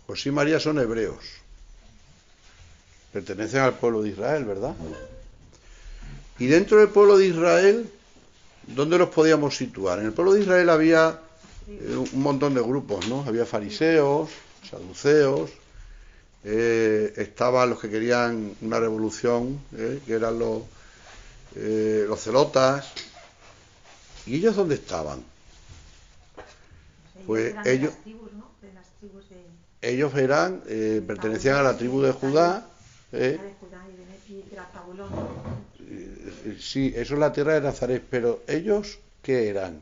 José y María son hebreos. Pertenecen al pueblo de Israel, ¿verdad? Y dentro del pueblo de Israel, ¿dónde los podíamos situar? En el pueblo de Israel había un montón de grupos, ¿no? Había fariseos, saduceos, estaban los que querían una revolución, que eran los celotas. ¿Y ellos dónde estaban? Pues ellos, ¿no? De las tribus de ellos eran, pertenecían a la tribu de Judá. Y de la Zabulón. Sí, eso es la tierra de Nazaret, pero ellos, ¿qué eran?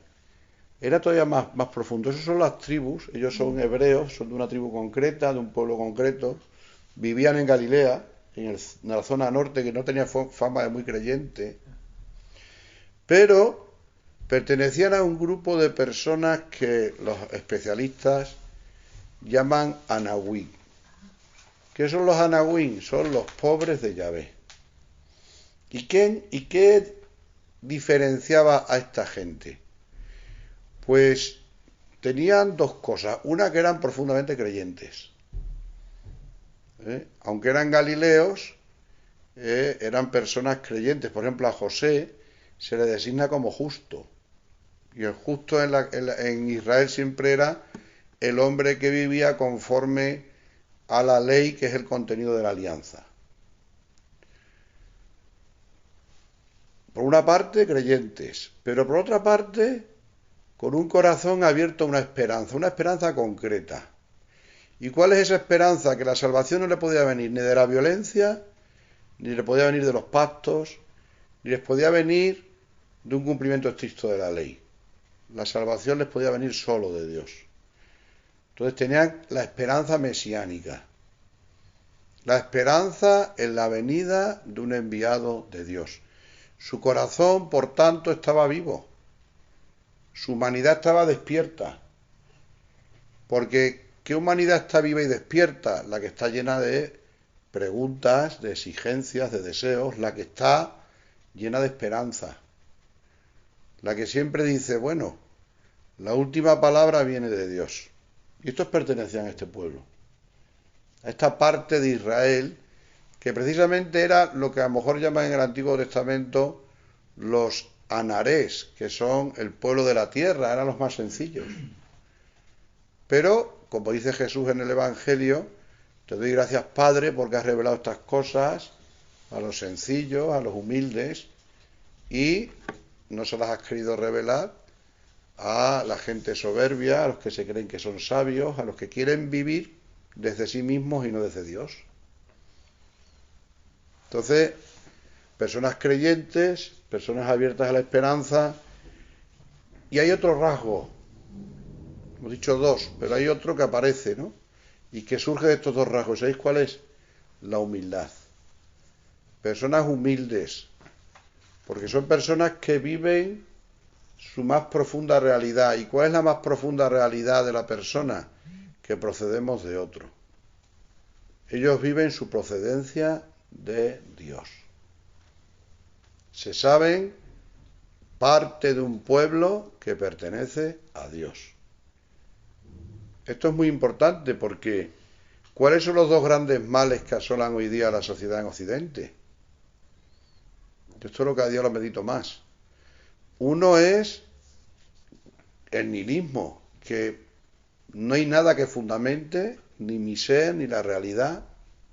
Era todavía más profundo. Esas son las tribus, ellos son hebreos, son de una tribu concreta, de un pueblo concreto, vivían en Galilea, en la zona norte, que no tenía fama de muy creyente, pero pertenecían a un grupo de personas que los especialistas llaman anahuí. ¿Qué son los anahuí? Son los pobres de Yahvé. ¿Y qué diferenciaba a esta gente? Pues tenían dos cosas. Una, que eran profundamente creyentes. Aunque eran galileos, eran personas creyentes. Por ejemplo, a José se le designa como justo. Y el justo en Israel siempre era el hombre que vivía conforme a la ley, que es el contenido de la alianza. Por una parte, creyentes, pero por otra parte, con un corazón abierto a una esperanza concreta. ¿Y cuál es esa esperanza? Que la salvación no le podía venir ni de la violencia, ni le podía venir de los pactos, ni les podía venir de un cumplimiento estricto de la ley. La salvación les podía venir solo de Dios. Entonces tenían la esperanza mesiánica, la esperanza en la venida de un enviado de Dios. Su corazón, por tanto, estaba vivo. Su humanidad estaba despierta. Porque ¿qué humanidad está viva y despierta? La que está llena de preguntas, de exigencias, de deseos, la que está llena de esperanza. La que siempre dice, bueno, la última palabra viene de Dios. Y estos pertenecían a este pueblo, a esta parte de Israel, que precisamente era lo que a lo mejor llaman en el Antiguo Testamento los anarés, que son el pueblo de la tierra, eran los más sencillos. Pero, como dice Jesús en el Evangelio, te doy gracias, Padre, porque has revelado estas cosas a los sencillos, a los humildes, y no se las has querido revelar a la gente soberbia, a los que se creen que son sabios, a los que quieren vivir desde sí mismos y no desde Dios. Entonces, personas creyentes, personas abiertas a la esperanza. Y hay otro rasgo, hemos dicho dos, pero hay otro que aparece, ¿no? Y que surge de estos dos rasgos. ¿Sabéis cuál es? La humildad. Personas humildes, porque son personas que viven su más profunda realidad. ¿Y cuál es la más profunda realidad de la persona? Que procedemos de otro. Ellos viven su procedencia de Dios. Se saben parte de un pueblo que pertenece a Dios. Esto es muy importante porque ¿cuáles son los dos grandes males que asolan hoy día a la sociedad en Occidente? Esto es lo que a Dios lo medito más. Uno es el nihilismo, que no hay nada que fundamente ni mi ser ni la realidad.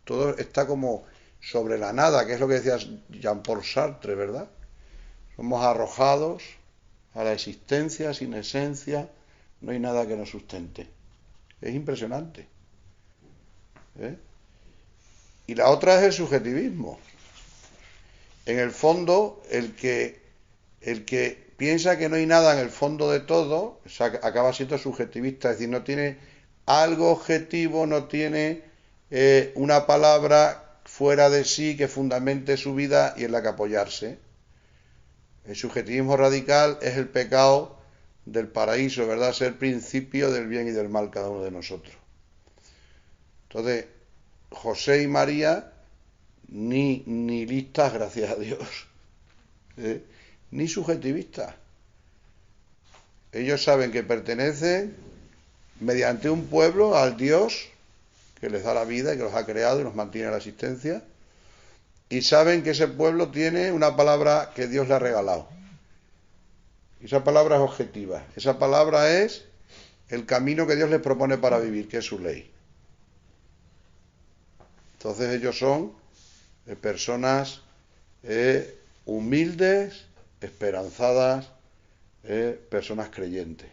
Todo está como sobre la nada, que es lo que decía Jean-Paul Sartre, ¿verdad? Somos arrojados a la existencia sin esencia, no hay nada que nos sustente. Es impresionante. Y la otra es el subjetivismo. En el fondo, el que piensa que no hay nada en el fondo de todo, o sea, acaba siendo subjetivista, es decir, no tiene algo objetivo, no tiene una palabra fuera de sí que fundamente su vida y en la que apoyarse. El subjetivismo radical es el pecado del paraíso, ¿verdad? Ser principio del bien y del mal cada uno de nosotros. Entonces, José y María, ni listas, gracias a Dios, ni subjetivistas. Ellos saben que pertenecen mediante un pueblo al Dios que les da la vida y que los ha creado y los mantiene en la existencia. Y saben que ese pueblo tiene una palabra que Dios le ha regalado. Y esa palabra es objetiva. Esa palabra es el camino que Dios les propone para vivir, que es su ley. Entonces ellos son personas humildes, esperanzadas, personas creyentes.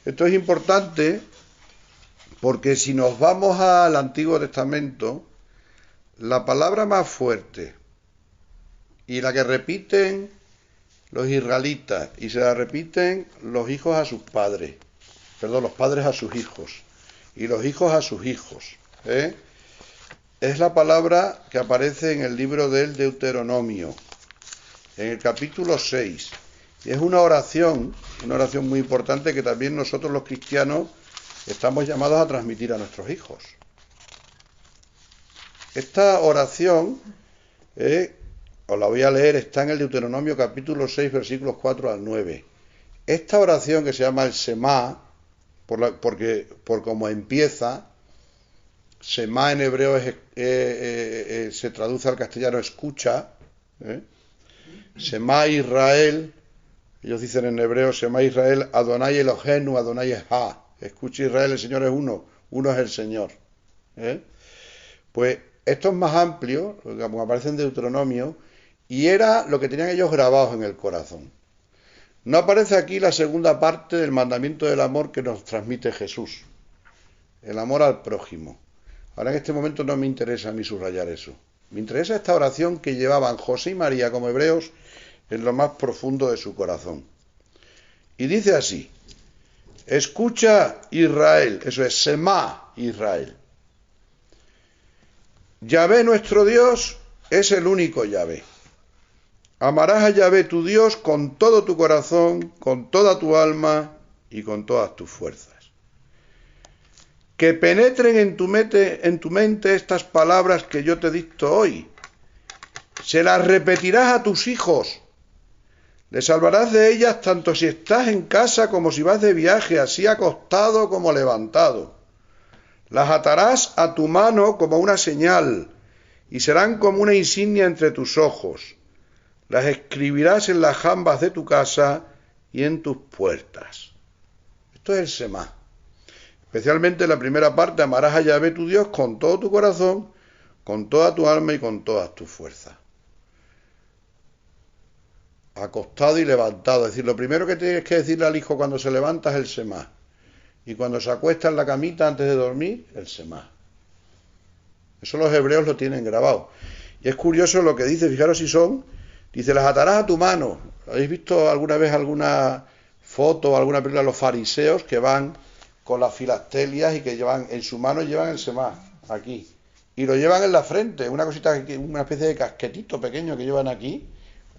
Esto es importante porque si nos vamos al Antiguo Testamento, la palabra más fuerte y la que repiten los israelitas y se la repiten los hijos a sus padres, los padres a sus hijos y los hijos a sus hijos, es la palabra que aparece en el libro del Deuteronomio, en el capítulo 6. Y es una oración muy importante que también nosotros los cristianos estamos llamados a transmitir a nuestros hijos. Esta oración, os la voy a leer, está en el Deuteronomio capítulo 6, versículos 4 al 9. Esta oración que se llama el Semá, por cómo empieza, Semá en hebreo se traduce al castellano escucha, Semá Israel, ellos dicen en hebreo, Semá Israel, Adonai Elohenu, Adonai Echad. Escucha Israel, el Señor es uno es el Señor. Pues esto es más amplio, como aparece en Deuteronomio, y era lo que tenían ellos grabados en el corazón. No aparece aquí la segunda parte del mandamiento del amor que nos transmite Jesús, el amor al prójimo. Ahora en este momento no me interesa a mí subrayar eso. Me interesa esta oración que llevaban José y María como hebreos en lo más profundo de su corazón. Y dice así: escucha Israel, eso es Semá Israel. Yahvé nuestro Dios es el único Yahvé. Amarás a Yahvé tu Dios con todo tu corazón, con toda tu alma y con todas tus fuerzas. Que penetren en tu mente estas palabras que yo te dicto hoy. Se las repetirás a tus hijos. Les salvarás de ellas tanto si estás en casa como si vas de viaje, así acostado como levantado. Las atarás a tu mano como una señal y serán como una insignia entre tus ojos. Las escribirás en las jambas de tu casa y en tus puertas. Esto es el Semá. Especialmente la primera parte: amarás a Yahvé tu Dios con todo tu corazón, con toda tu alma y con todas tus fuerzas. Acostado y levantado. Es decir, lo primero que tienes que decirle al hijo cuando se levanta es el Semá. Y cuando se acuesta en la camita antes de dormir, el Semá. Eso los hebreos lo tienen grabado. Y es curioso lo que dice, fijaros si dice, las atarás a tu mano. ¿Habéis visto alguna vez alguna foto o alguna película de los fariseos que van con las filastelias y que llevan en su mano llevan el Semá, aquí? Y lo llevan en la frente, una especie de casquetito pequeño que llevan aquí,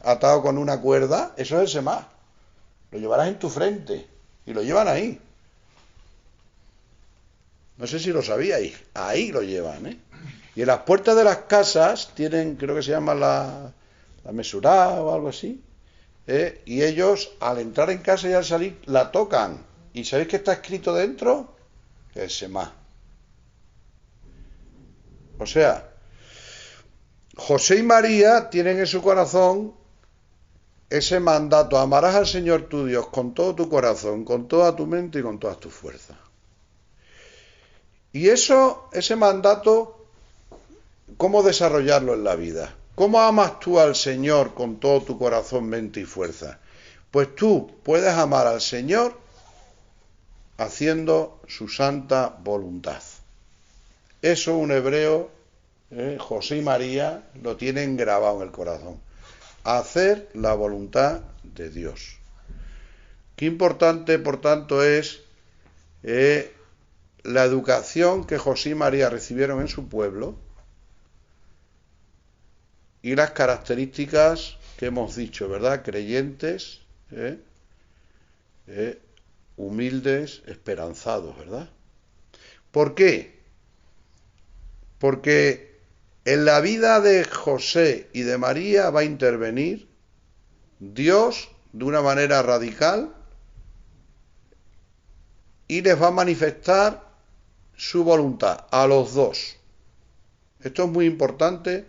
atado con una cuerda. Eso es el Semá. Lo llevarás en tu frente y lo llevan ahí. No sé si lo sabíais, ahí lo llevan, Y en las puertas de las casas tienen, creo que se llama la mesurá o algo así, y ellos al entrar en casa y al salir la tocan. ¿Y sabéis qué está escrito dentro? El Semá. O sea, José y María tienen en su corazón ese mandato: amarás al Señor tu Dios con todo tu corazón, con toda tu mente y con todas tus fuerzas. Y ese mandato, ¿cómo desarrollarlo en la vida? ¿Cómo amas tú al Señor con todo tu corazón, mente y fuerza? Pues tú puedes amar al Señor haciendo su santa voluntad. Eso un hebreo, José y María, lo tienen grabado en el corazón. Hacer la voluntad de Dios. Qué importante, por tanto, es la educación que José y María recibieron en su pueblo y las características que hemos dicho, ¿verdad? Creyentes, humildes, esperanzados, ¿verdad? ¿Por qué? Porque en la vida de José y de María va a intervenir Dios de una manera radical y les va a manifestar su voluntad, a los dos. Esto es muy importante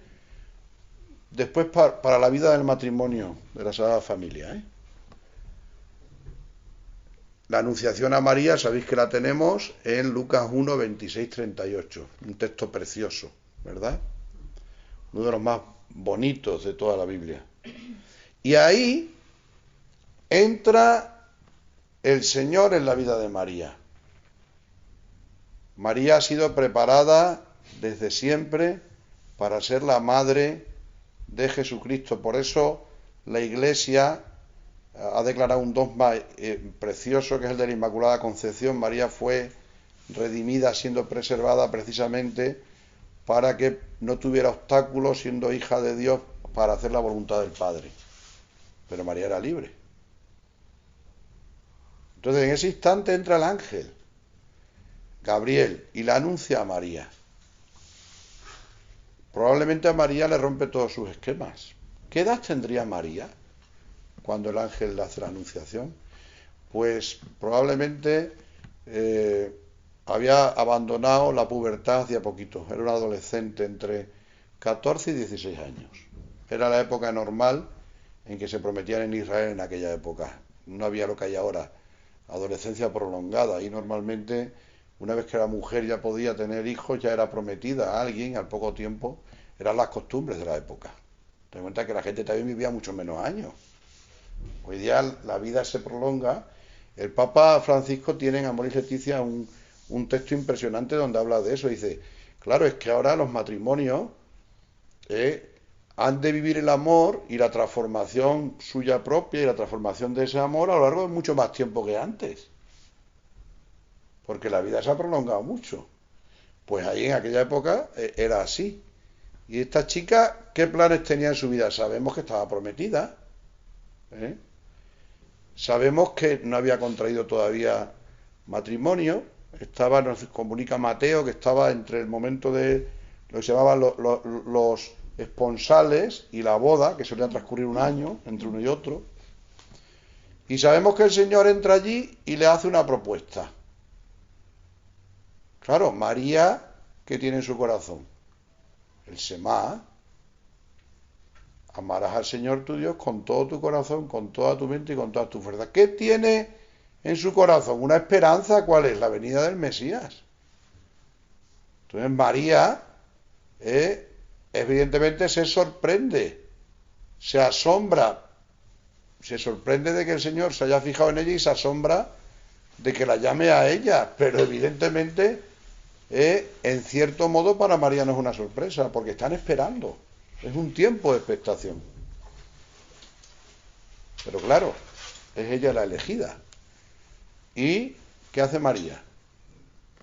después para la vida del matrimonio, de la Sagrada Familia, ¿eh? La anunciación a María, sabéis que la tenemos en Lucas 1, 26, 38, un texto precioso, ¿verdad? Uno de los más bonitos de toda la Biblia. Y ahí entra el Señor en la vida de María. María ha sido preparada desde siempre para ser la madre de Jesucristo. Por eso la Iglesia ha declarado un dogma precioso, que es el de la Inmaculada Concepción. María fue redimida siendo preservada precisamente para que no tuviera obstáculos, siendo hija de Dios, para hacer la voluntad del Padre. Pero María era libre. Entonces en ese instante entra el ángel Gabriel y la anuncia a María. Probablemente a María le rompe todos sus esquemas. ¿Qué edad tendría María cuando el ángel le hace la anunciación? Pues probablemente había abandonado la pubertad hacía poquito. Era un adolescente entre 14 y 16 años. Era la época normal en que se prometían en Israel en aquella época. No había lo que hay ahora, adolescencia prolongada. Y normalmente, una vez que la mujer ya podía tener hijos, ya era prometida a alguien al poco tiempo. Eran las costumbres de la época. Ten en cuenta que la gente también vivía mucho menos años. Hoy día la vida se prolonga. El Papa Francisco tiene en Amor y Leticia un texto impresionante donde habla de eso. Dice, claro, es que ahora los matrimonios han de vivir el amor y la transformación suya propia y la transformación de ese amor a lo largo de mucho más tiempo que antes. Porque la vida se ha prolongado mucho. Pues ahí en aquella época era así. Y esta chica, ¿qué planes tenía en su vida? Sabemos que estaba prometida. Sabemos que no había contraído todavía matrimonio. Nos comunica Mateo que estaba entre el momento de lo que se llamaban los esponsales y la boda, que solía transcurrir un año entre uno y otro. Y sabemos que el Señor entra allí y le hace una propuesta. Claro, María, ¿qué tiene en su corazón? El Semá. Amarás al Señor tu Dios con todo tu corazón, con toda tu mente y con toda tu fuerza. ¿Qué tiene en su corazón? Una esperanza. ¿Cuál es? La venida del Mesías. Entonces María, evidentemente se sorprende, se asombra, se sorprende de que el Señor se haya fijado en ella y se asombra de que la llame a ella, pero evidentemente, en cierto modo para María no es una sorpresa, porque están esperando. Es un tiempo de expectación. Pero claro, es ella la elegida. ¿Y qué hace María?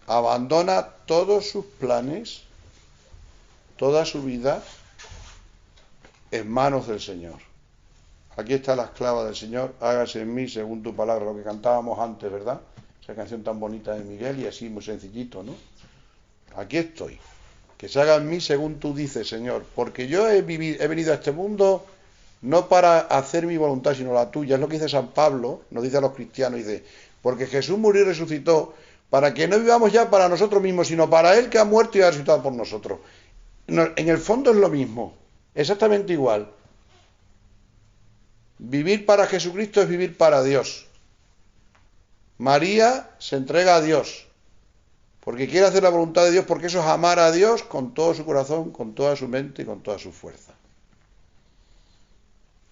Abandona todos sus planes, toda su vida, en manos del Señor. Aquí está la esclava del Señor, hágase en mí según tu palabra, lo que cantábamos antes, ¿verdad? Esa canción tan bonita de Miguel y así muy sencillito, ¿no? Aquí estoy. Que se haga en mí según tú dices, Señor, porque yo he venido a este mundo no para hacer mi voluntad, sino la tuya. Es lo que dice San Pablo, nos dice a los cristianos, dice, porque Jesús murió y resucitó para que no vivamos ya para nosotros mismos, sino para Él que ha muerto y ha resucitado por nosotros. En el fondo es lo mismo, exactamente igual. Vivir para Jesucristo es vivir para Dios. María se entrega a Dios, porque quiere hacer la voluntad de Dios, porque eso es amar a Dios con todo su corazón, con toda su mente y con toda su fuerza.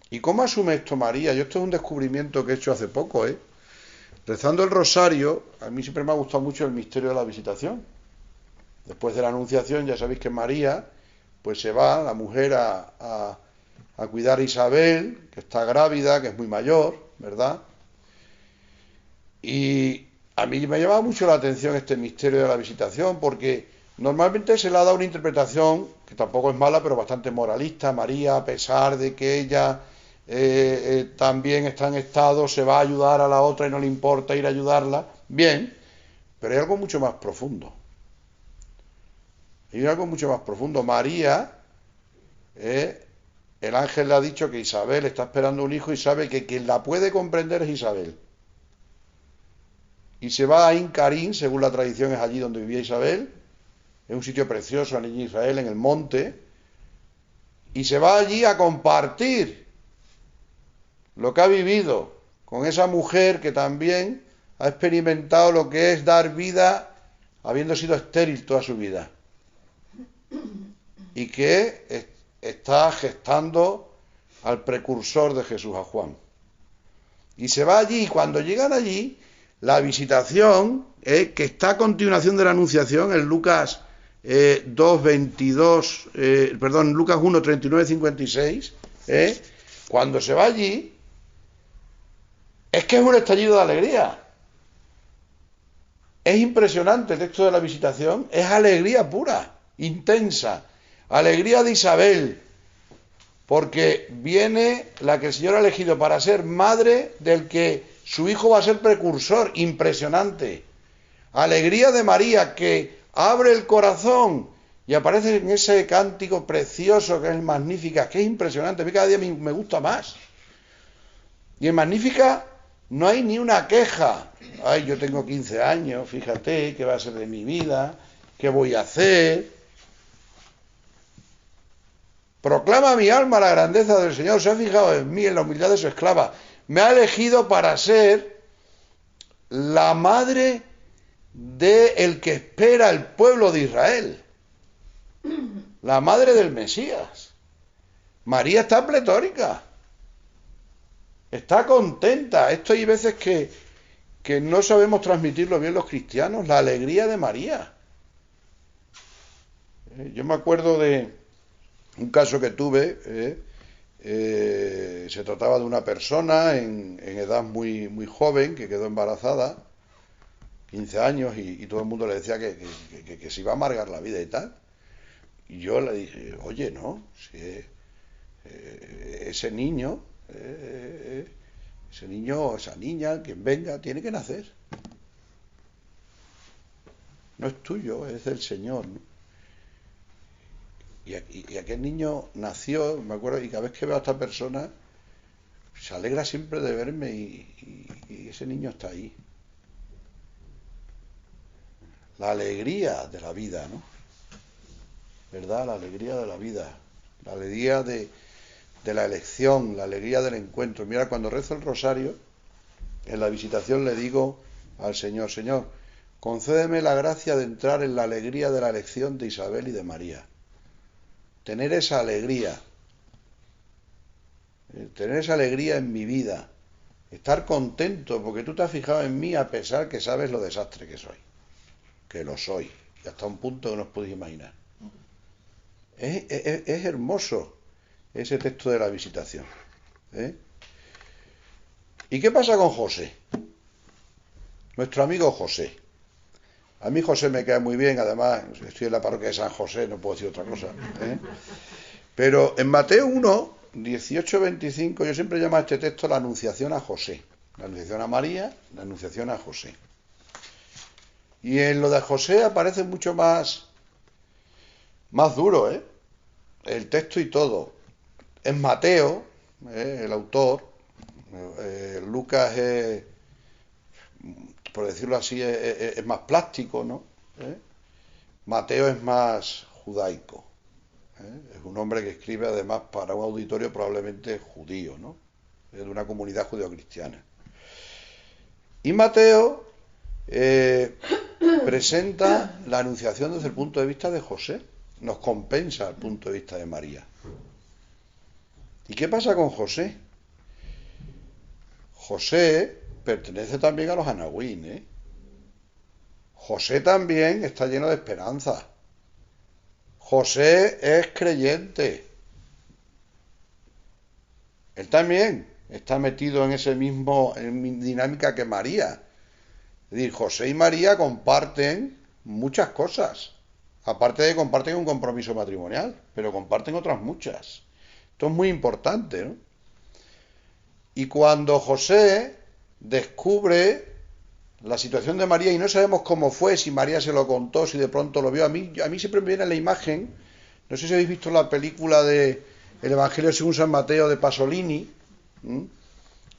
¿Y cómo asume esto María? Yo esto es un descubrimiento que he hecho hace poco, Rezando el rosario, a mí siempre me ha gustado mucho el misterio de la visitación. Después de la anunciación, ya sabéis que María, pues se va, la mujer, a cuidar a Isabel, que está grávida, que es muy mayor, ¿verdad? Y a mí me llama mucho la atención este misterio de la visitación, porque normalmente se le ha dado una interpretación, que tampoco es mala, pero bastante moralista. María, a pesar de que ella también está en estado, se va a ayudar a la otra y no le importa ir a ayudarla. Bien, pero hay algo mucho más profundo. Hay algo mucho más profundo. María, el ángel le ha dicho que Isabel está esperando un hijo y sabe que quien la puede comprender es Isabel. y se va a Ain Karim, según la tradición es allí donde vivía Isabel, es un sitio precioso allí en Israel, en el monte, y se va allí a compartir lo que ha vivido con esa mujer que también ha experimentado lo que es dar vida habiendo sido estéril toda su vida y que está gestando al precursor de Jesús, a Juan. Y se va allí, y cuando llegan allí, la visitación, que está a continuación de la Anunciación, en Lucas 2:22, Lucas 1:39-56, cuando se va allí, es que es un estallido de alegría. Es impresionante el texto de la visitación, es alegría pura, intensa, alegría de Isabel, porque viene la que el Señor ha elegido para ser madre del que su hijo va a ser precursor, impresionante. Alegría de María, que abre el corazón y aparece en ese cántico precioso que es Magnífica, que es impresionante, a mí cada día me gusta más. Y en Magnífica no hay ni una queja. Ay, yo tengo 15 años, fíjate, ¿qué va a ser de mi vida? ¿Qué voy a hacer? Proclama mi alma la grandeza del Señor, se ha fijado en mí, en la humildad de su esclava. Me ha elegido para ser la madre del que espera el pueblo de Israel. La madre del Mesías. María está pletórica. Está contenta. Esto hay veces que no sabemos transmitirlo bien los cristianos, la alegría de María. Yo me acuerdo de un caso que tuve, se trataba de una persona en edad muy, muy joven que quedó embarazada, 15 años, y todo el mundo le decía que se iba a amargar la vida y tal. Y yo le dije, oye, no, si ese niño o esa niña, quien venga, tiene que nacer. No es tuyo, es del Señor, ¿no? Y aquel niño nació, me acuerdo, y cada vez que veo a esta persona, se alegra siempre de verme y ese niño está ahí. La alegría de la vida, ¿no? ¿Verdad? La alegría de la vida, la alegría de la elección, la alegría del encuentro. Mira, cuando rezo el rosario, en la visitación le digo al Señor, Señor, concédeme la gracia de entrar en la alegría de la elección de Isabel y de María. Tener esa alegría en mi vida, estar contento porque tú te has fijado en mí a pesar que sabes lo desastre que soy, que lo soy, y hasta un punto que no os podéis imaginar. Es hermoso ese texto de la visitación. ¿Y qué pasa con José? Nuestro amigo José. A mí José me cae muy bien, además estoy en la parroquia de San José, no puedo decir otra cosa. Pero en Mateo 1, 18-25, yo siempre llamo a este texto la anunciación a José. La anunciación a María, la anunciación a José. Y en lo de José aparece mucho más duro, el texto y todo. En Mateo, el autor, Lucas es, por decirlo así, es más plástico, ¿no? Mateo es más judaico. Es un hombre que escribe además para un auditorio probablemente judío, ¿no? De una comunidad judeocristiana. Y Mateo presenta la anunciación desde el punto de vista de José, nos compensa el punto de vista de María. ¿Y qué pasa con José? José pertenece también a los anahuín, José también está lleno de esperanza. José es creyente. Él también está metido en ese mismo dinámica que María. Es decir, José y María comparten muchas cosas. Aparte de que comparten un compromiso matrimonial, pero comparten otras muchas. Esto es muy importante, ¿no? Y cuando José descubre la situación de María, y no sabemos cómo fue, si María se lo contó, si de pronto lo vio, a mí siempre me viene la imagen, no sé si habéis visto la película de El Evangelio según San Mateo de Pasolini,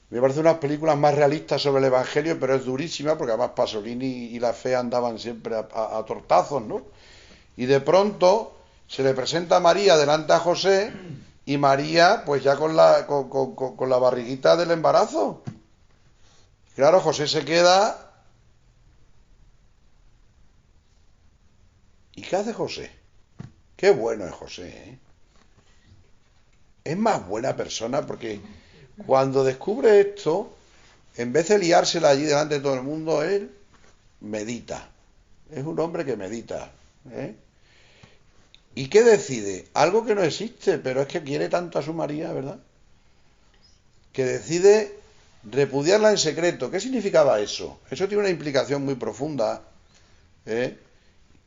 Me parece unas películas más realistas sobre el Evangelio, pero es durísima porque además Pasolini y la fe andaban siempre a tortazos, ¿no? Y de pronto se le presenta a María delante a José y María pues ya con la barriguita del embarazo. Claro, José se queda. ¿Y qué hace José? Qué bueno es José, ¿eh? Es más buena persona porque cuando descubre esto, en vez de liársela allí delante de todo el mundo, él medita. Es un hombre que medita, ¿eh? ¿Y qué decide? Algo que no existe, pero es que quiere tanto a su María, ¿verdad? Que decide repudiarla en secreto. ¿Qué significaba eso? Eso tiene una implicación muy profunda, ¿eh?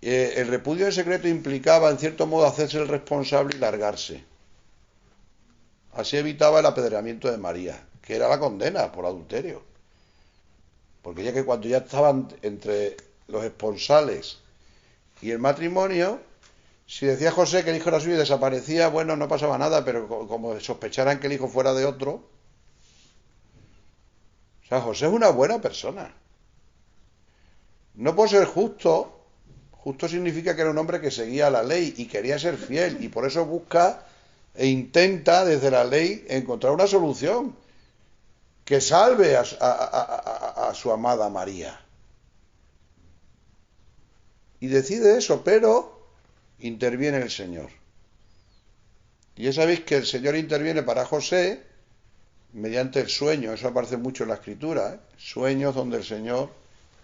El repudio en secreto implicaba, en cierto modo, hacerse el responsable y largarse. Así evitaba el apedreamiento de María, que era la condena por adulterio. Porque ya que cuando ya estaban entre los esponsales y el matrimonio, si decía José que el hijo era suyo y desaparecía, bueno, no pasaba nada, pero como sospecharan que el hijo fuera de otro, o sea, José es una buena persona. No por ser justo, justo significa que era un hombre que seguía la ley y quería ser fiel, y por eso busca e intenta desde la ley encontrar una solución que salve a su amada María. Y decide eso, pero interviene el Señor. Y ya sabéis que el Señor interviene para José mediante el sueño, eso aparece mucho en la Escritura, ¿eh? Sueños donde el Señor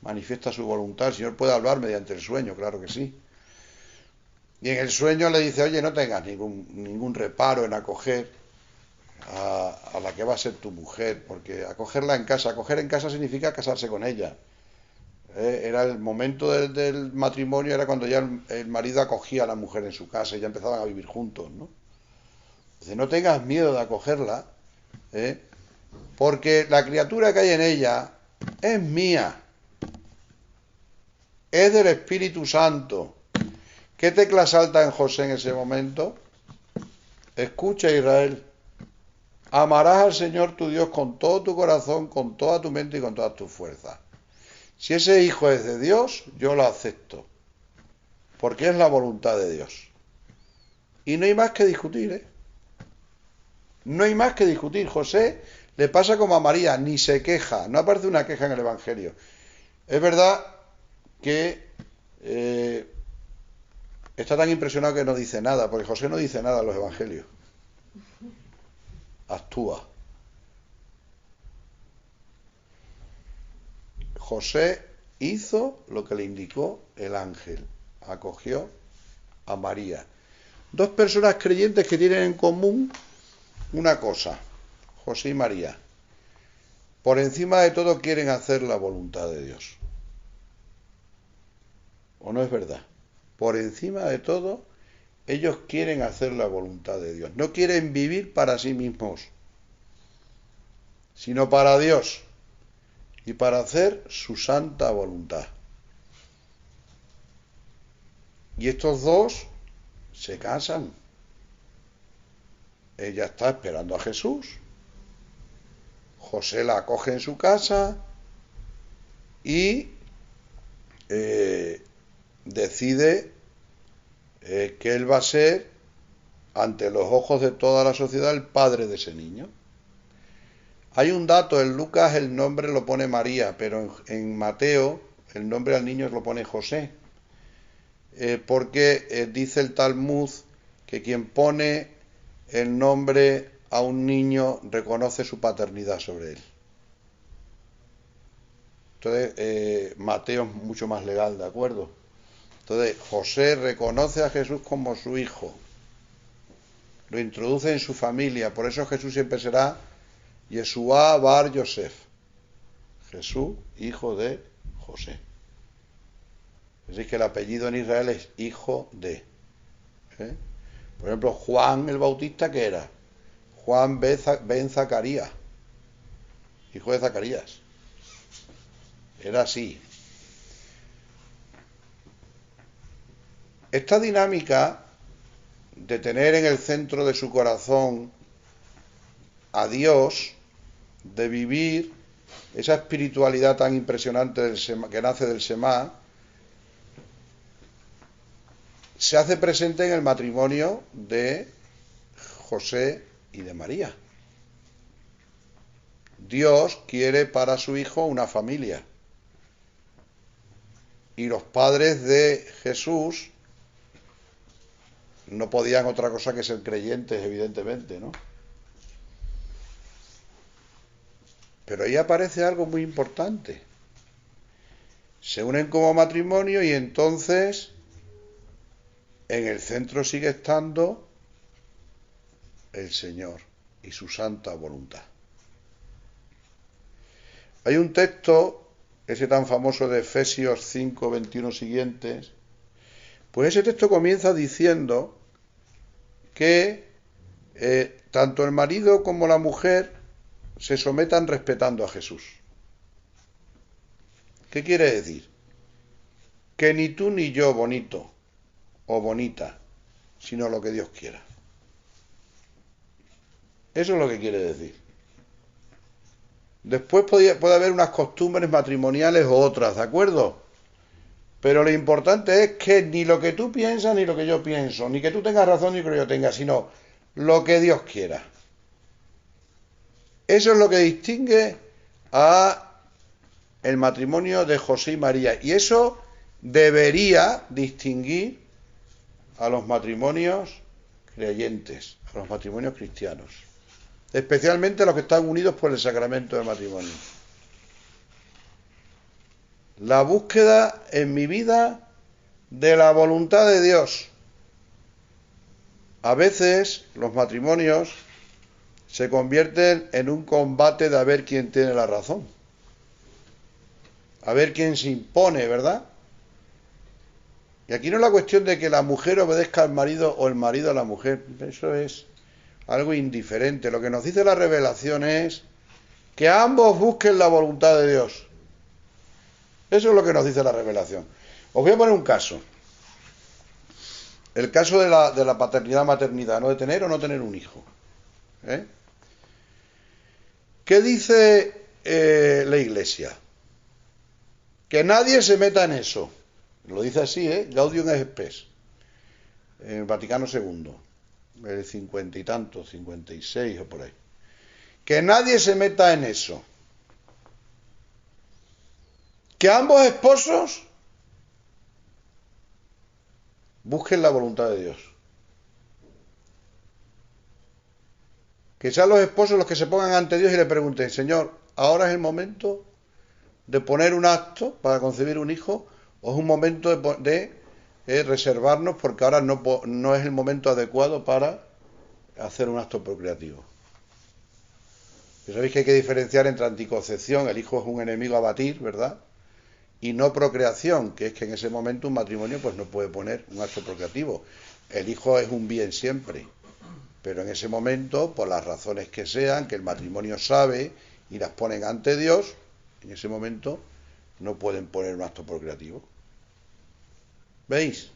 manifiesta su voluntad. El Señor puede hablar mediante el sueño, claro que sí. Y en el sueño le dice, oye, no tengas ningún reparo en acoger a la que va a ser tu mujer, porque acoger en casa significa casarse con ella. Era el momento del matrimonio, era cuando ya el marido acogía a la mujer en su casa y ya empezaban a vivir juntos, ¿no? Dice, no tengas miedo de acogerla, ¿eh? Porque la criatura que hay en ella es mía, es del Espíritu Santo. ¿Qué tecla salta en José en ese momento? Escucha, Israel, amarás al Señor tu Dios con todo tu corazón, con toda tu mente y con todas tus fuerzas. Si ese hijo es de Dios, yo lo acepto, porque es la voluntad de Dios. Y no hay más que discutir, ¿eh? No hay más que discutir. José le pasa como a María, ni se queja, no aparece una queja en el Evangelio. Es verdad que está tan impresionado que no dice nada, porque José no dice nada en los Evangelios. Actúa. José hizo lo que le indicó el ángel. Acogió a María. Dos personas creyentes que tienen en común una cosa, José y María. Por encima de todo quieren hacer la voluntad de Dios. ¿O no es verdad? Por encima de todo, ellos quieren hacer la voluntad de Dios. No quieren vivir para sí mismos, sino para Dios y para hacer su santa voluntad. Y estos dos se casan. Ella está esperando a Jesús. José la acoge en su casa y decide que él va a ser, ante los ojos de toda la sociedad, el padre de ese niño. Hay un dato, en Lucas el nombre lo pone María, pero en Mateo el nombre al niño lo pone José, porque dice el Talmud que quien pone el nombre a un niño reconoce su paternidad sobre él. Entonces, Mateo es mucho más legal, ¿de acuerdo? Entonces, José reconoce a Jesús como su hijo, lo introduce en su familia, por eso Jesús siempre será Yeshua Bar Yosef, Jesús, hijo de José. Es decir, que el apellido en Israel es hijo de. ¿Eh? Por ejemplo, Juan el Bautista, ¿qué era? Juan ben Zacarías, hijo de Zacarías. Era así. Esta dinámica de tener en el centro de su corazón a Dios, de vivir esa espiritualidad tan impresionante que nace del Semá, se hace presente en el matrimonio de José y de María. Dios quiere para su hijo una familia. Y los padres de Jesús no podían otra cosa que ser creyentes, evidentemente, ¿no? Pero ahí aparece algo muy importante. Se unen como matrimonio y entonces en el centro sigue estando el Señor y su santa voluntad. Hay un texto, ese tan famoso de Efesios 5, 21 siguientes, pues ese texto comienza diciendo que tanto el marido como la mujer se sometan respetando a Jesús. ¿Qué quiere decir? Que ni tú ni yo, bonito o bonita, sino lo que Dios quiera. Eso es lo que quiere decir. Después puede haber unas costumbres matrimoniales u otras, ¿de acuerdo? Pero lo importante es que ni lo que tú piensas ni lo que yo pienso, ni que tú tengas razón ni que yo tenga, sino lo que Dios quiera. Eso es lo que distingue a el matrimonio de José y María. Y eso debería distinguir a los matrimonios creyentes, a los matrimonios cristianos. Especialmente a los que están unidos por el sacramento del matrimonio. La búsqueda en mi vida de la voluntad de Dios. A veces los matrimonios se convierten en un combate de a ver quién tiene la razón. A ver quién se impone, ¿verdad? Y aquí no es la cuestión de que la mujer obedezca al marido o el marido a la mujer. Eso es algo indiferente. Lo que nos dice la revelación es que ambos busquen la voluntad de Dios. Eso es lo que nos dice la revelación. Os voy a poner un caso. El caso de la paternidad-maternidad, ¿no? De tener o no tener un hijo. ¿Qué dice la Iglesia? Que nadie se meta en eso. Lo dice así, Gaudium et Spes. En el Vaticano II. El 50 y tanto, 56 o por ahí. Que nadie se meta en eso. Que ambos esposos busquen la voluntad de Dios. Que sean los esposos los que se pongan ante Dios y le pregunten, Señor, ¿ahora es el momento de poner un acto para concebir un hijo? ¿O es un momento de reservarnos porque ahora no es el momento adecuado para hacer un acto procreativo? Y sabéis que hay que diferenciar entre anticoncepción, el hijo es un enemigo a batir, ¿verdad? Y no procreación, que es que en ese momento un matrimonio pues no puede poner un acto procreativo. El hijo es un bien siempre, pero en ese momento, por las razones que sean, que el matrimonio sabe y las ponen ante Dios, en ese momento no pueden poner un acto procreativo. ¿Veis?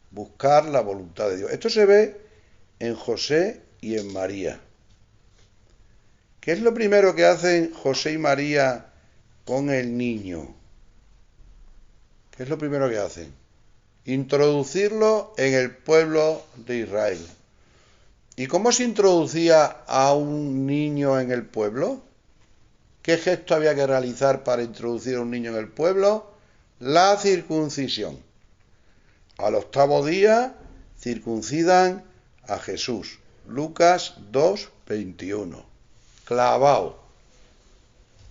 Buscar la voluntad de Dios. Esto se ve en José y en María. ¿Qué es lo primero que hacen José y María con el niño? ¿Qué es lo primero que hacen? Introducirlo en el pueblo de Israel. ¿Y cómo se introducía a un niño en el pueblo? ¿Qué gesto había que realizar para introducir a un niño en el pueblo? La circuncisión. Al 8º día circuncidan a Jesús. Lucas 2, 21. Clavado.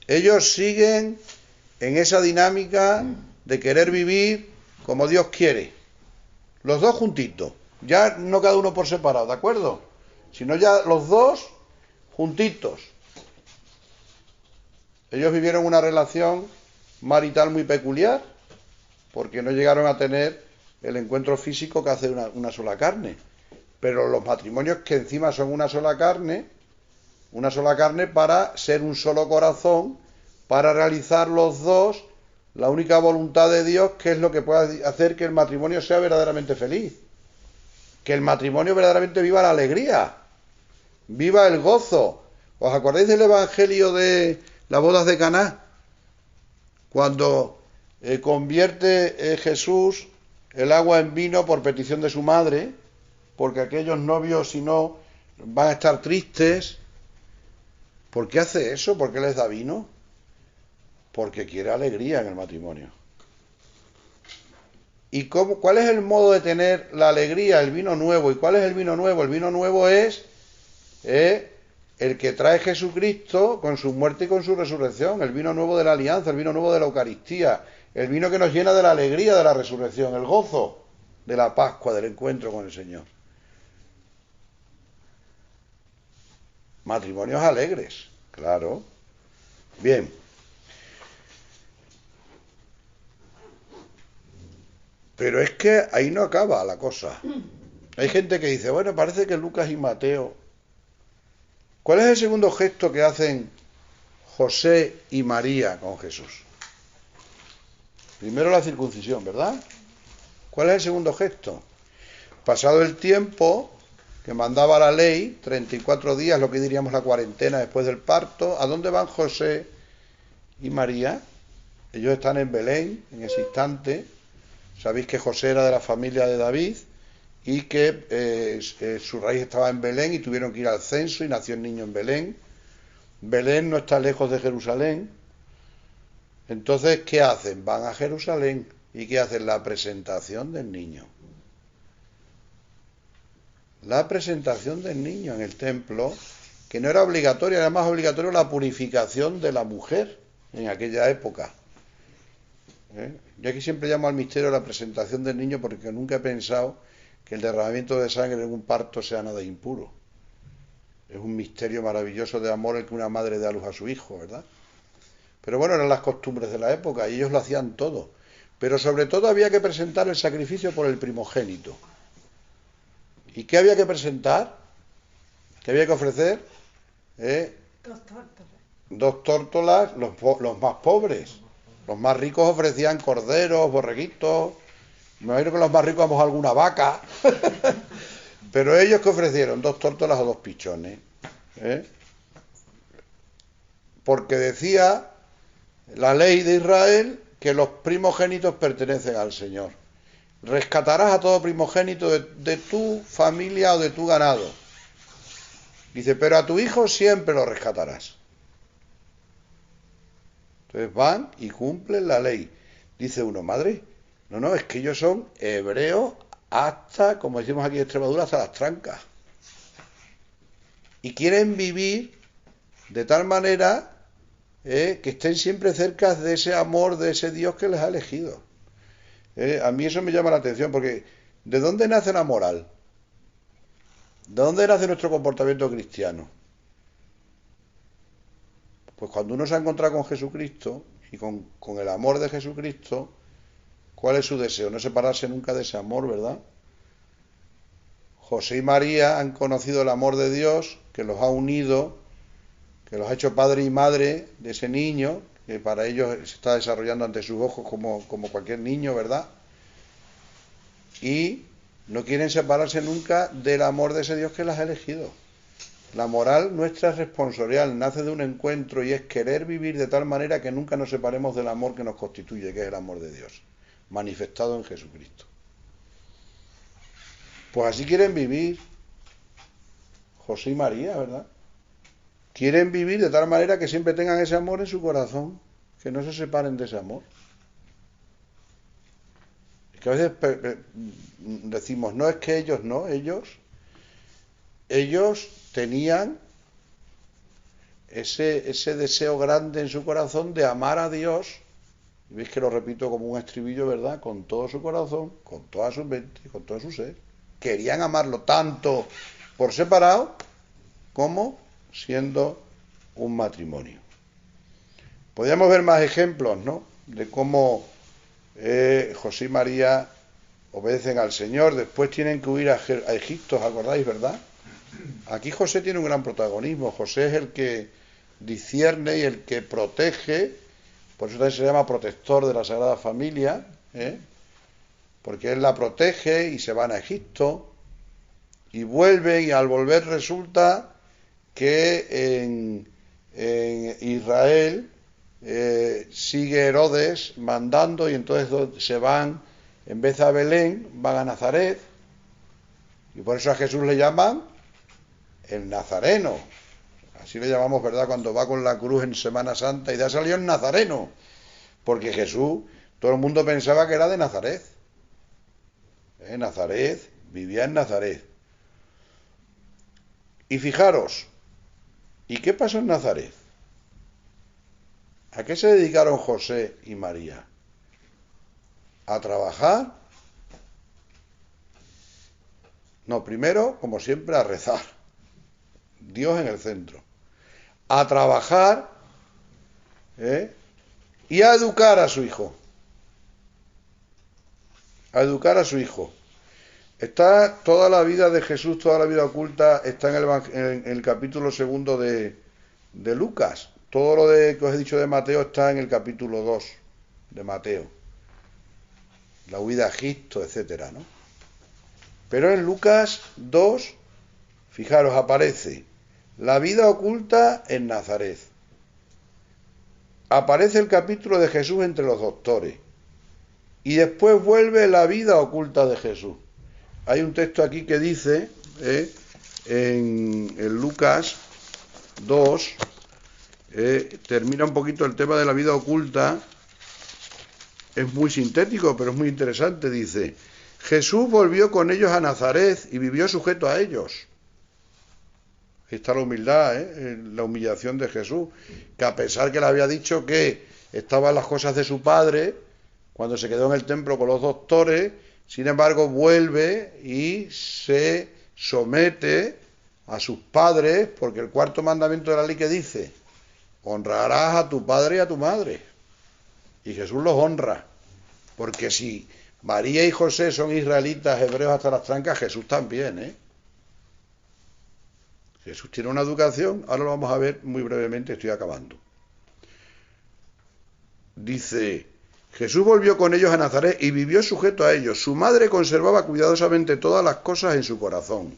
Ellos siguen en esa dinámica de querer vivir como Dios quiere. Los dos juntitos. Ya no cada uno por separado, ¿de acuerdo? Sino ya los dos juntitos. Ellos vivieron una relación marital muy peculiar porque no llegaron a tener el encuentro físico que hace una sola carne. Pero los matrimonios que encima son una sola carne para ser un solo corazón, para realizar los dos la única voluntad de Dios, que es lo que puede hacer que el matrimonio sea verdaderamente feliz. Que el matrimonio verdaderamente viva la alegría, viva el gozo. ¿Os acordáis del Evangelio de las bodas de Caná? Cuando convierte Jesús el agua en vino por petición de su madre, porque aquellos novios, si no, van a estar tristes. ¿Por qué hace eso? ¿Por qué les da vino? Porque quiere alegría en el matrimonio. ¿Y cuál es el modo de tener la alegría? El vino nuevo. ¿Y cuál es el vino nuevo? El vino nuevo es el que trae Jesucristo con su muerte y con su resurrección. El vino nuevo de la alianza, el vino nuevo de la Eucaristía. El vino que nos llena de la alegría de la resurrección, el gozo de la Pascua, del encuentro con el Señor. Matrimonios alegres, claro. Bien. Pero es que ahí no acaba la cosa. Hay gente que dice, bueno, parece que Lucas y Mateo. ¿Cuál es el segundo gesto que hacen José y María con Jesús? Primero la circuncisión, ¿verdad? ¿Cuál es el segundo gesto? Pasado el tiempo que mandaba la ley, 34 días, lo que diríamos la cuarentena después del parto, ¿a dónde van José y María? Ellos están en Belén en ese instante. Sabéis que José era de la familia de David y que su raíz estaba en Belén y tuvieron que ir al censo y nació el niño en Belén. Belén no está lejos de Jerusalén. Entonces, ¿qué hacen? Van a Jerusalén. ¿Y qué hacen? La presentación del niño. La presentación del niño en el templo, que no era obligatoria, era más obligatorio la purificación de la mujer en aquella época. Yo aquí siempre llamo al misterio la presentación del niño porque nunca he pensado que el derramamiento de sangre en un parto sea nada impuro. Es un misterio maravilloso de amor el que una madre da a luz a su hijo, ¿verdad? Pero bueno, eran las costumbres de la época y ellos lo hacían todo. Pero sobre todo había que presentar el sacrificio por el primogénito. ¿Y qué había que presentar? ¿Qué había que ofrecer? Dos tórtolas, los más pobres. Los más ricos ofrecían corderos, borreguitos. Me imagino que los más ricos vamos a alguna vaca. Pero ellos, ¿qué ofrecieron? 2 tórtolas o 2 pichones. Porque decía la ley de Israel que los primogénitos pertenecen al Señor. Rescatarás a todo primogénito de tu familia o de tu ganado. Dice, pero a tu hijo siempre lo rescatarás. Entonces van y cumplen la ley. Dice uno, madre, no, es que ellos son hebreos hasta, como decimos aquí en Extremadura, hasta las trancas. Y quieren vivir de tal manera que estén siempre cerca de ese amor, de ese Dios que les ha elegido. A mí eso me llama la atención, porque ¿de dónde nace la moral? ¿De dónde nace nuestro comportamiento cristiano? Pues cuando uno se ha encontrado con Jesucristo y con el amor de Jesucristo, ¿cuál es su deseo? No separarse nunca de ese amor, ¿verdad? José y María han conocido el amor de Dios, que los ha unido, que los ha hecho padre y madre de ese niño, que para ellos se está desarrollando ante sus ojos como cualquier niño, ¿verdad? Y no quieren separarse nunca del amor de ese Dios que las ha elegido. La moral nuestra es responsorial, nace de un encuentro y es querer vivir de tal manera que nunca nos separemos del amor que nos constituye, que es el amor de Dios, manifestado en Jesucristo. Pues así quieren vivir José y María, ¿verdad? Quieren vivir de tal manera que siempre tengan ese amor en su corazón, que no se separen de ese amor. Es que a veces decimos, no, es que ellos no, ellos tenían ese deseo grande en su corazón de amar a Dios, y veis que lo repito como un estribillo, ¿verdad? Con todo su corazón, con toda su mente, con todo su ser. Querían amarlo tanto por separado como siendo un matrimonio. Podríamos ver más ejemplos, ¿no? De cómo José y María obedecen al Señor, después tienen que huir a Egipto, ¿os acordáis, verdad? Aquí José tiene un gran protagonismo. José es el que discierne y el que protege, por eso también se llama protector de la Sagrada Familia, porque él la protege y se van a Egipto y vuelven, y al volver resulta que en Israel sigue Herodes mandando y entonces se van, en vez de a Belén, van a Nazaret. Y por eso a Jesús le llaman el Nazareno. Así le llamamos, ¿verdad?, cuando va con la cruz en Semana Santa y ya salió el Nazareno. Porque Jesús, todo el mundo pensaba que era de Nazaret. Nazaret, vivía en Nazaret. Y fijaros, ¿y qué pasó en Nazaret? ¿A qué se dedicaron José y María? ¿A trabajar? No, primero, como siempre, a rezar. Dios en el centro. A trabajar y a educar a su hijo. A educar a su hijo. Está toda la vida de Jesús, toda la vida oculta, está en el capítulo 2 de Lucas. Todo lo que os he dicho de Mateo está en el capítulo 2 de Mateo. La huida a Egipto, etcétera, ¿no? Pero en Lucas 2, fijaros, aparece la vida oculta en Nazaret. Aparece el capítulo de Jesús entre los doctores. Y después vuelve la vida oculta de Jesús. Hay un texto aquí que dice, en Lucas 2, termina un poquito el tema de la vida oculta. Es muy sintético, pero es muy interesante. Dice, Jesús volvió con ellos a Nazaret y vivió sujeto a ellos. Ahí está la humildad, la humillación de Jesús, que a pesar que le había dicho que estaban las cosas de su padre, cuando se quedó en el templo con los doctores, sin embargo vuelve y se somete a sus padres, porque el cuarto mandamiento de la ley que dice, honrarás a tu padre y a tu madre. Y Jesús los honra, porque si María y José son israelitas, hebreos hasta las trancas, Jesús también, Jesús tiene una educación, ahora lo vamos a ver muy brevemente, estoy acabando. Dice, Jesús volvió con ellos a Nazaret y vivió sujeto a ellos. Su madre conservaba cuidadosamente todas las cosas en su corazón.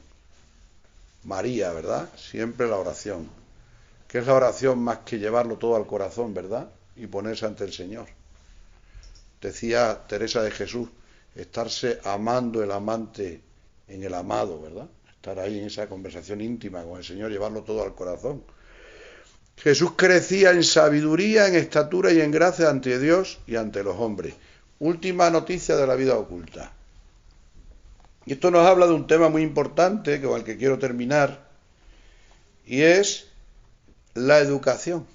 María, ¿verdad? Siempre la oración. ¿Qué es la oración más que llevarlo todo al corazón, verdad? Y ponerse ante el Señor. Decía Teresa de Jesús, estarse amando el amante en el amado, ¿verdad? Estar ahí en esa conversación íntima con el Señor, llevarlo todo al corazón. Jesús crecía en sabiduría, en estatura y en gracia ante Dios y ante los hombres. Última noticia de la vida oculta. Y esto nos habla de un tema muy importante con el que quiero terminar, y es la educación.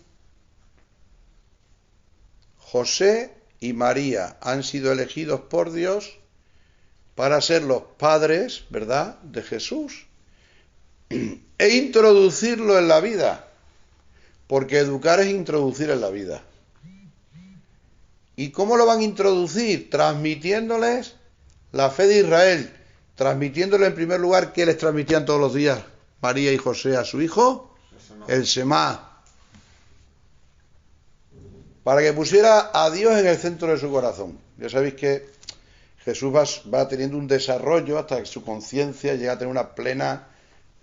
José y María han sido elegidos por Dios para ser los padres, ¿verdad?, de Jesús e introducirlo en la vida, porque educar es introducir en la vida. ¿Y cómo lo van a introducir? Transmitiéndoles la fe de Israel, transmitiéndoles en primer lugar, ¿qué les transmitían todos los días María y José a su hijo? El Semá, para que pusiera a Dios en el centro de su corazón. Ya sabéis que Jesús va teniendo un desarrollo hasta que su conciencia llega a tener una plena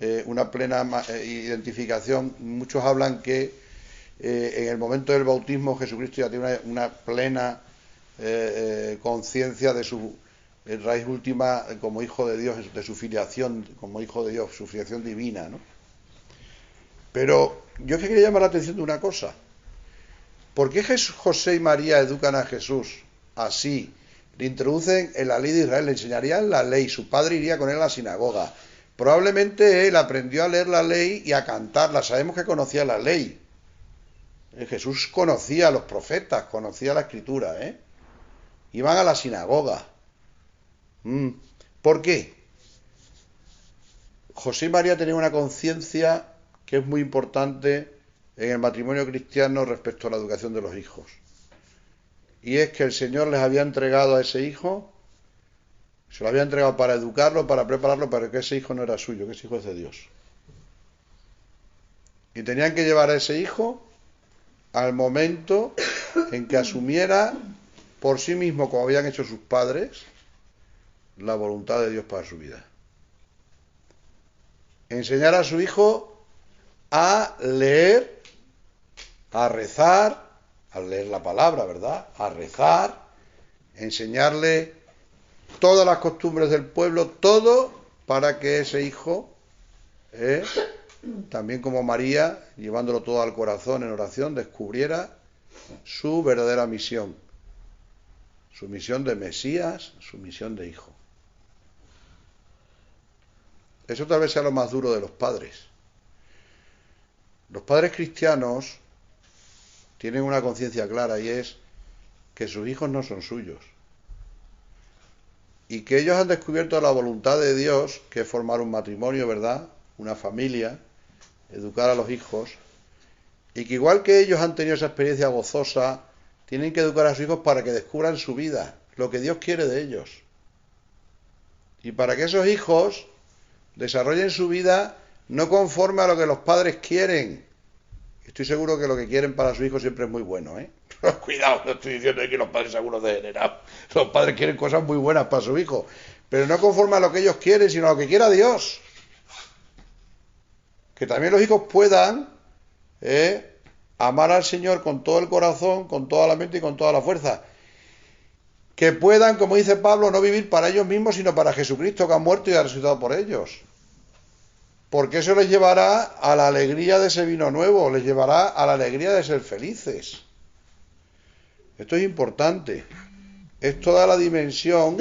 identificación. Muchos hablan que en el momento del bautismo Jesucristo ya tiene una plena conciencia de su raíz última como hijo de Dios, de su filiación como hijo de Dios, su filiación divina, ¿no? Pero yo quería llamar la atención de una cosa. ¿Por qué José y María educan a Jesús así? Le introducen en la ley de Israel, le enseñarían la ley, su padre iría con él a la sinagoga. Probablemente él aprendió a leer la ley y a cantarla, sabemos que conocía la ley. Jesús conocía a los profetas, conocía la escritura, Iban a la sinagoga. ¿Por qué? José y María tenían una conciencia que es muy importante en el matrimonio cristiano respecto a la educación de los hijos. Y es que el Señor les había entregado a ese hijo, se lo había entregado para educarlo, para prepararlo, para que ese hijo no era suyo, que ese hijo es de Dios. Y tenían que llevar a ese hijo al momento en que asumiera por sí mismo, como habían hecho sus padres, la voluntad de Dios para su vida. Enseñar a su hijo a leer, a rezar, a leer la palabra, ¿verdad? A rezar, enseñarle todas las costumbres del pueblo, todo para que ese hijo, también como María, llevándolo todo al corazón en oración, descubriera su verdadera misión, su misión de Mesías, su misión de hijo. Eso tal vez sea lo más duro de los padres. Los padres cristianos tienen una conciencia clara y es que sus hijos no son suyos. Y que ellos han descubierto la voluntad de Dios, que es formar un matrimonio, ¿verdad? Una familia, educar a los hijos. Y que igual que ellos han tenido esa experiencia gozosa, tienen que educar a sus hijos para que descubran su vida, lo que Dios quiere de ellos. Y para que esos hijos desarrollen su vida no conforme a lo que los padres quieren. Estoy seguro que lo que quieren para sus hijos siempre es muy bueno, ¿eh? Cuidado, no estoy diciendo que los padres sean algunos degenerados. Los padres quieren cosas muy buenas para su hijo, pero no conforme a lo que ellos quieren, sino a lo que quiera Dios. Que también los hijos puedan amar al Señor con todo el corazón, con toda la mente y con toda la fuerza. Que puedan, como dice Pablo, no vivir para ellos mismos, sino para Jesucristo, que ha muerto y ha resucitado por ellos. Porque eso les llevará a la alegría de ese vino nuevo, les llevará a la alegría de ser felices. Esto es importante. Es toda la dimensión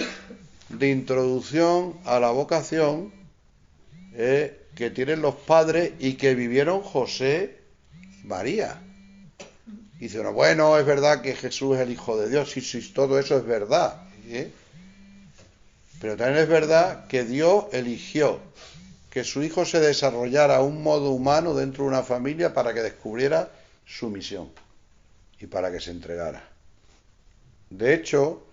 de introducción a la vocación que tienen los padres y que vivieron José y María. Y dicen, bueno, es verdad que Jesús es el Hijo de Dios, sí, todo eso es verdad. Pero también es verdad que Dios eligió que su hijo se desarrollara a un modo humano dentro de una familia para que descubriera su misión y para que se entregara. De hecho,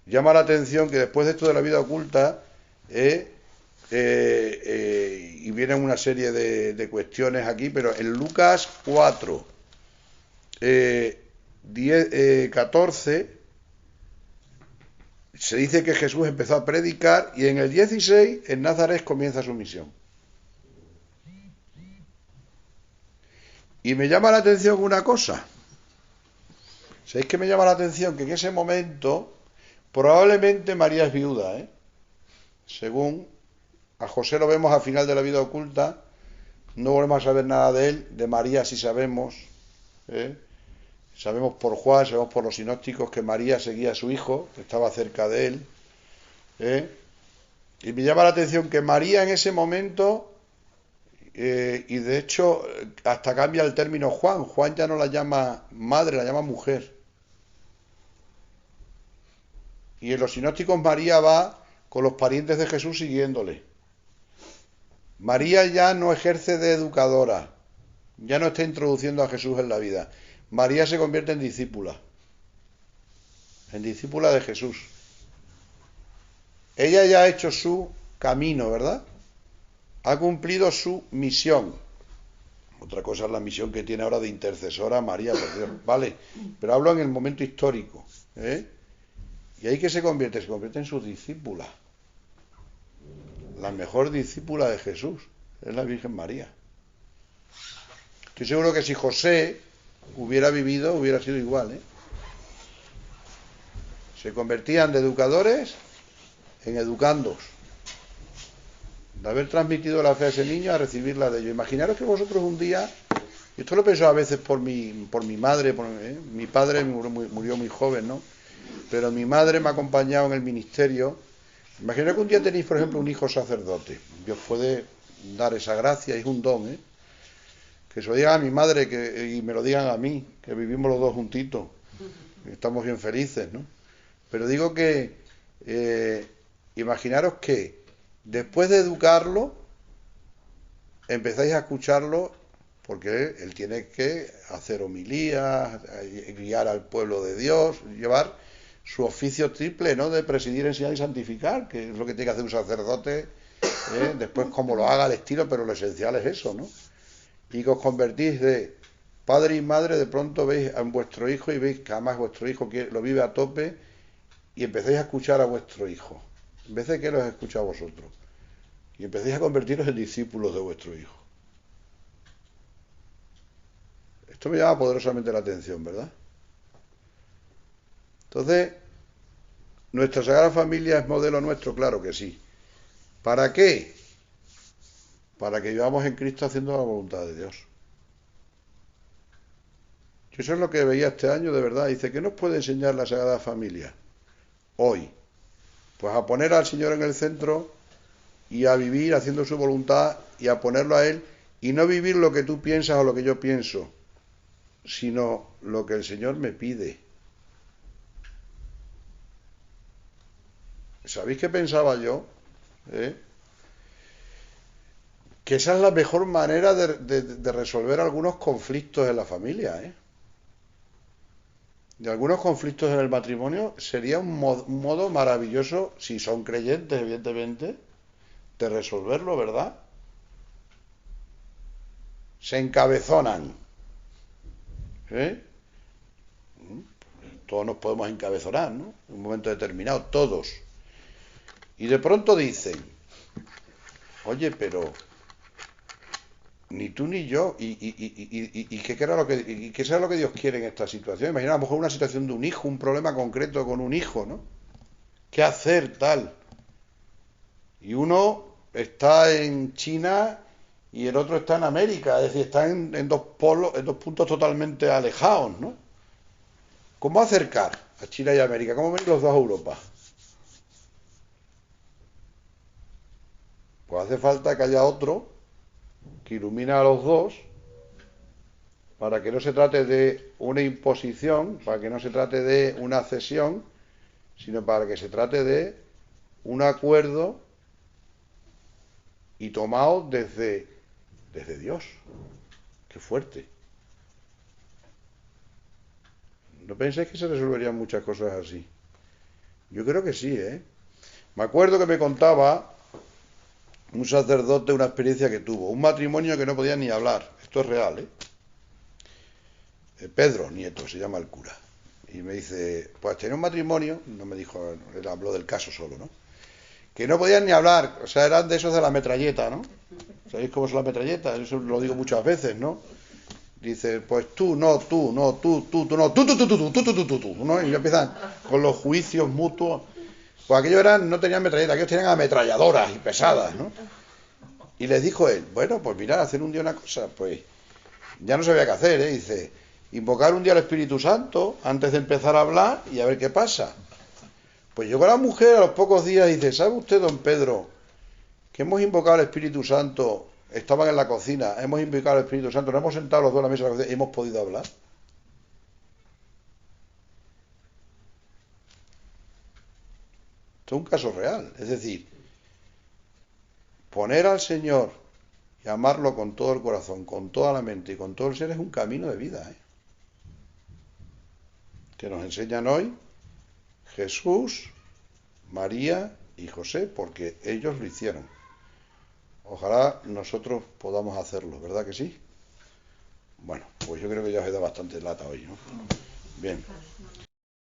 llama la atención que después de esto de la vida oculta, y vienen una serie de cuestiones aquí, pero en Lucas 4, 14, se dice que Jesús empezó a predicar y en el 16 en Nazaret comienza su misión. Y me llama la atención una cosa. ¿Sabéis qué me llama la atención? Que en ese momento probablemente María es viuda, Según a José lo vemos al final de la vida oculta, no volvemos a saber nada de él, de María sí sabemos, Sabemos por Juan, sabemos por los sinópticos que María seguía a su hijo, que estaba cerca de él. Y me llama la atención que María en ese momento, y de hecho hasta cambia el término Juan. Juan ya no la llama madre, la llama mujer. Y en los sinópticos María va con los parientes de Jesús siguiéndole. María ya no ejerce de educadora, ya no está introduciendo a Jesús en la vida. María se convierte en discípula de Jesús. Ella ya ha hecho su camino, ¿verdad? Ha cumplido su misión. Otra cosa es la misión que tiene ahora de intercesora María, por Dios, vale, pero hablo en el momento histórico, Y ahí que se convierte en su discípula. La mejor discípula de Jesús es la Virgen María. Estoy seguro que si José hubiera vivido, hubiera sido igual, Se convertían de educadores en educandos. De haber transmitido la fe a ese niño a recibirla de ellos. Imaginaros que vosotros un día, y esto lo pienso a veces por mi madre, mi padre murió muy joven, ¿no? Pero mi madre me ha acompañado en el ministerio. Imaginaros que un día tenéis, por ejemplo, un hijo sacerdote. Dios puede dar esa gracia, es un don, Que se lo digan a mi madre y me lo digan a mí, que vivimos los dos juntitos. Estamos bien felices, ¿no? Pero digo que imaginaros que después de educarlo, empezáis a escucharlo, porque él tiene que hacer homilías, guiar al pueblo de Dios, llevar su oficio triple, ¿no? De presidir, enseñar y santificar, que es lo que tiene que hacer un sacerdote, después como lo haga al estilo, pero lo esencial es eso, ¿no? Y que os convertís de padre y madre, de pronto veis a vuestro hijo y veis que además vuestro hijo lo vive a tope y empezáis a escuchar a vuestro hijo, en vez de que los escucha a vosotros. Y empecéis a convertiros en discípulos de vuestro hijo. Esto me llama poderosamente la atención, ¿verdad? Entonces, ¿nuestra Sagrada Familia es modelo nuestro? Claro que sí. ¿Para qué? Para que vivamos en Cristo haciendo la voluntad de Dios. Yo eso es lo que veía este año, de verdad. Dice, ¿qué nos puede enseñar la Sagrada Familia hoy? Pues a poner al Señor en el centro y a vivir haciendo su voluntad y a ponerlo a Él y no vivir lo que tú piensas o lo que yo pienso, sino lo que el Señor me pide. ¿Sabéis qué pensaba yo? ¿Eh? Que esa es la mejor manera de resolver algunos conflictos en la familia, ¿eh? De algunos conflictos en el matrimonio sería un modo maravilloso, si son creyentes, evidentemente, de resolverlo, ¿verdad? Se encabezonan, ¿eh? Todos nos podemos encabezonar, ¿no? En un momento determinado, todos. Y de pronto dicen, oye, pero ni tú ni yo, y qué será lo que Dios quiere en esta situación. Imagina a lo mejor una situación de un hijo, un problema concreto con un hijo, ¿no? ¿Qué hacer tal? Y uno está en China y el otro está en América, es decir, están en dos polos, en dos puntos totalmente alejados, ¿no? ¿Cómo acercar a China y América? ¿Cómo ven los dos a Europa? Pues hace falta que haya otro que ilumine a los dos para que no se trate de una imposición, para que no se trate de una cesión, sino para que se trate de un acuerdo y tomado desde Dios. Qué fuerte. ¿No pensáis que se resolverían muchas cosas así? Yo creo que sí, ¿eh? Me acuerdo que me contaba un sacerdote una experiencia que tuvo, un matrimonio que no podía ni hablar. Esto es real, ¿eh? Pedro Nieto se llama el cura. Y me dice, pues tenía un matrimonio, no me dijo, él habló del caso solo, ¿no? Que no podían ni hablar, o sea, eran de esos de la metralleta, ¿no? ¿Sabéis cómo es la metralleta? Eso lo digo muchas veces, ¿no? Dice, pues tú, no, tú, no, tú, no, tú, ¿no? Y ya empiezan con los juicios mutuos. Pues aquellos no tenían metralleta, aquellos tenían ametralladoras y pesadas, ¿no? Y les dijo él, bueno, pues mirad, hacer un día una cosa, pues ya no sabía qué hacer, ¿eh? Dice, invocar un día al Espíritu Santo antes de empezar a hablar y a ver qué pasa. Pues llegó la mujer a los pocos días y dice, ¿sabe usted, don Pedro, que hemos invocado al Espíritu Santo? Estaban en la cocina, hemos invocado al Espíritu Santo, nos hemos sentado los dos a la mesa de la cocina y hemos podido hablar. Esto es un caso real, es decir, poner al Señor y amarlo con todo el corazón, con toda la mente y con todo el ser es un camino de vida, ¿eh? Que nos enseñan hoy Jesús, María y José, porque ellos lo hicieron. Ojalá nosotros podamos hacerlo, ¿verdad que sí? Bueno, pues yo creo que ya os he dado bastante lata hoy, ¿no? Bien.